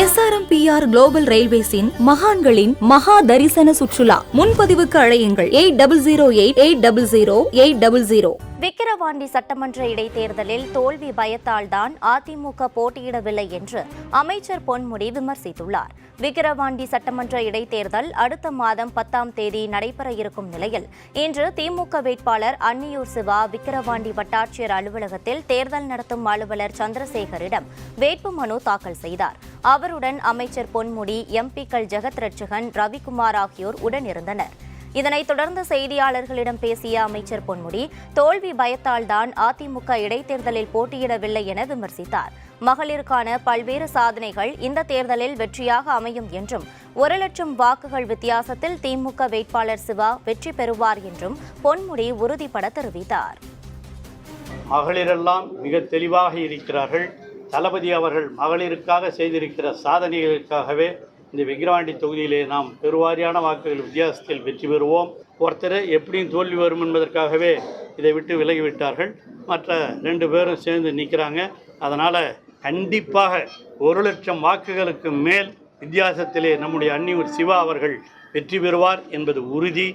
SRMPR global ரயில்வேஸின் மகான்களின் மகா தரிசன சுற்றுலா. முன்பதிவுக்கு அழையுங்கள் 8008000800. விக்கிரவாண்டி சட்டமன்ற இடைத்தேர்தலில் தோல்வி பயத்தால்தான் அதிமுக போட்டியிடவில்லை என்று அமைச்சர் பொன்முடி விமர்சித்துள்ளார். விக்கிரவாண்டி சட்டமன்ற இடைத்தேர்தல் அடுத்த மாதம் 10ஆம் தேதி நடைபெற இருக்கும் நிலையில் இன்று திமுக வேட்பாளர் அன்னியூர் சிவா விக்கிரவாண்டி வட்டாட்சியர் அலுவலகத்தில் தேர்தல் நடத்தும் அலுவலர் சந்திரசேகரிடம் வேட்புமனு தாக்கல் செய்தார். அவருடன் அமைச்சர் பொன்முடி, எம்பிக்கள் ஜெகத் ரட்சகன், ரவிக்குமார் ஆகியோர் உடனிருந்தனர். இதனைத் தொடர்ந்து செய்தியாளர்களிடம் பேசிய அமைச்சர் பொன்முடி, தோல்வி பயத்தால்தான் அதிமுக இடைத்தேர்தலில் போட்டியிடவில்லை என விமர்சித்தார். மகளிருக்கான பல்வேறு சாதனைகள் இந்த தேர்தலில் வெற்றியாக அமையும் என்றும் 1,00,000 வாக்குகள் வித்தியாசத்தில் திமுக வேட்பாளர் சிவா வெற்றி பெறுவார் என்றும் பொன்முடி உறுதிபட தெரிவித்தார். மகளிரெல்லாம் மிக தெளிவாக இருக்கிறார்கள். தளபதி அவர்கள் மகளிருக்காக செய்திருக்கிற சாதனைகளுக்காகவே இந்த விக்கிரவாண்டி தொகுதியிலே நாம் பெருவாரியான வாக்குகள் வித்தியாசத்தில் வெற்றி பெறுவோம். ஒருத்தர் எப்படியும் தோல்வி வரும் என்பதற்காகவே இதை விட்டு விலகிவிட்டார்கள். மற்ற 2 பேரும் சேர்ந்து நிற்கிறாங்க. அதனால் கண்டிப்பாக 1,00,000 வாக்குகளுக்கு மேல் வித்தியாசத்திலே நம்முடைய அன்னியூர் சிவா அவர்கள் வெற்றி பெறுவார் என்பது உறுதி.